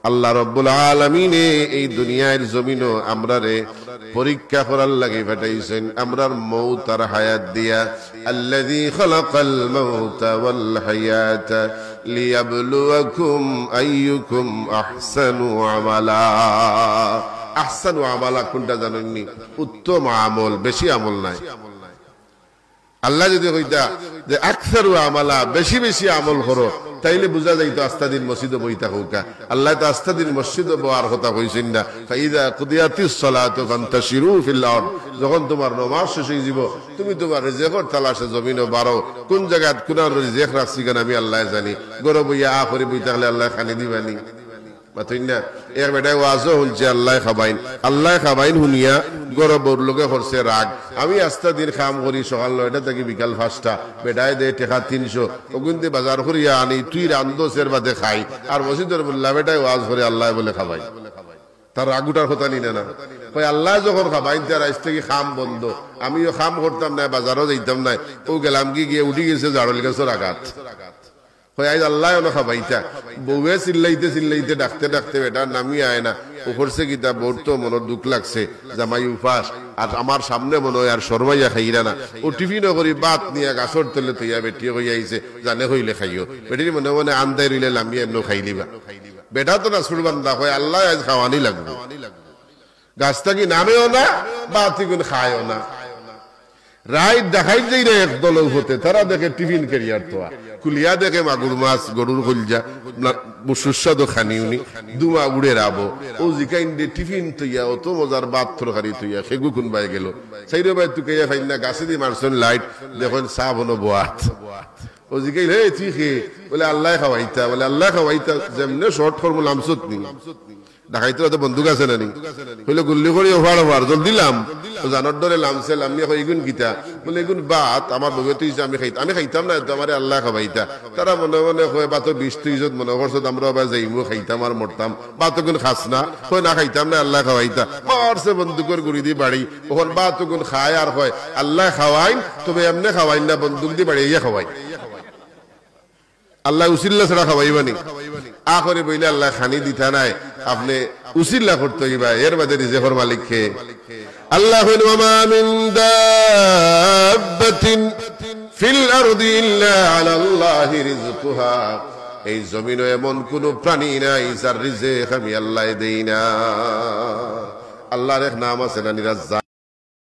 আল্লাহ রাব্বুল আলামিনে এই দুনিয়ার জমিনও আমরারে পরীক্ষা করার লাগি পাঠাইছেন, আমরার মৌত আর হায়াত দিয়া। আল্লাযী খালাকাল মাউতা ওয়াল হায়াতা লিয়াবলুয়াকুম আইয়ুকুম আহসানু আমালা। আহসানু আমালা কোনটা জানেননি? উত্তম আমল, বেশি আমল নাই। আল্লাহ যদি কইতা যে আকসারু আমালা, বেশি বেশি আমল করো, তাইলে বুঝা যাইতো আস্তাদিন মসজিদে বইতা হোকা। আল্লাহ তো আস্তাদিন মসজিদে বওয়ার কথা কইছেন না। ফাইদা কুদিয়াতিস সালাতু ফান্তাশিরু ফিল আরদ, যখন তোমার নামাজ শেষ হয়ে যাব তুমি তোমার রিজিকের তালাশে জমিনে বাড়ো। কোন জায়গায় কোন রিজিক রাখছি কেন আমি আল্লাহ জানি। গরব বইয়া আখরি বইতা হলে আল্লাহ খানি দিবানি মাতুই না। এর বেটাই ওয়াজও শুনছে আল্লাহ খাবাইন, আল্লাহ খাবাইন শুনিয়া গরবর লোকে করছে রাগ। আমি আস্তা দিন কাম করি সকাল 9টা থেকে বিকাল 5টা, বেটায় দে টাকা 300, ওগুনতে বাজার করিয়া আনি, তুই রান্ধোসের বাদে খাই আর মসজিদের বললা বেটাই ওয়াজ করে আল্লাহ বলে খাবাই। তার রাগুটার কথা নিনে না। কই আল্লাহ যখন খাবাইন তার আজ থেকে খাম বন্ধ, আমিও খাম করতাম না, বাজারও যাইতাম না। ও গেলাম কি গিয়ে উঠি গেছে জাড়ল গাছের আঘাত। আল্লাহ খাবাইতা বউয়ে চিল্লাইতে চিল্লাইতে ডাকতে ডাকতে বেটা নামি আয় না। ও করছে কিতা বোর তো মনের দুঃখ লাগছে, জামাই উপাস আর আমার সামনে মনে হয় আর শর্মাইয়া খাইরা না। ও টিফিনও করি বাত নিয়ে গাছর তলে তৈয়া বেটিয়ে হইয়া আইছে, জানে হইলে খাইও। বেটির মনে মনে আন্দাই রইলে লামিয়ে এমন খাইলিবা। বেটা তো না সুরবান্দা হয় আল্লাহ আজ খাওয়ানি লাগবে। গাছটা কি নামেও না, বাতি কোন খায়ও না। রাইট দেখাই যাই রে একদল হতে, তারা দেখে টিফিন ক্যারিয়ার তো কুলিয়া দেখে মাগুর মাছ, গরুর কলজা, সুস্বাদু খানিউনি দুমা উড়ে রাবো। ও জিকাইন দে টিফিন তৈয়া অত মজার বাত তরকারি তৈয়া সেগু কোন বাই গেল সাইরে বাই তুই কেয়া ফাইন না গাছে দি মারছন লাইট দেখুন চা বনো বোয়াত। ও জিকাইল হে তুই খে বলে আল্লাহ খাওয়াইতা, বলে আল্লাহ খাওয়াইতা যেমনে শর্ট ফর্মুলা আমসত নি দেখাইতে তো বন্দুক আছে না নি হইলে গুল্লি করে ওভার ওভার জল দিলাম জানার ডরে লামছে লামিয়া এগুন গীতা বলে এগুন বাত আমার বউয়ে তুই আমি খাইতাম না তো আমার আল্লাহ খাবাইতা। তারা মনে মনে হয় বাতো 20-30 মনে করছো আমরা আবার যাইমু খাইতাম আর মরতাম, বাতো গুণ খাস না হয় না খাইতাম না আল্লাহ খাওয়াইতা। মারছে বন্দুকের গুড়ি দিয়ে বাড়ি, ওখান বাতো গুণ খায় আর হয় আল্লাহ খাওয়াইন, তবে এমনি খাওয়াইন না, বন্দুক দিয়ে বাড়িয়ে খাওয়াই। আল্লাহ উসিল্লা ছাড়া খাওয়াইবানি আখরে বইলে আল্লাহ খানি দিতা নাই, আপনি উসিল্লা করতে হইবা। এর বাদে রিজিকের মালিক কে? আল্লাহ কইল ওয়া মিন দাব্বাতিন ফিল আরদি ইল্লা আলাল্লাহি রিজকুহা, এই জমিনে এমন কোন প্রাণী নাই যার রিজিক আমি আল্লাহ দেই না। আল্লাহর এক নাম আছে না নিরাজ্জাক।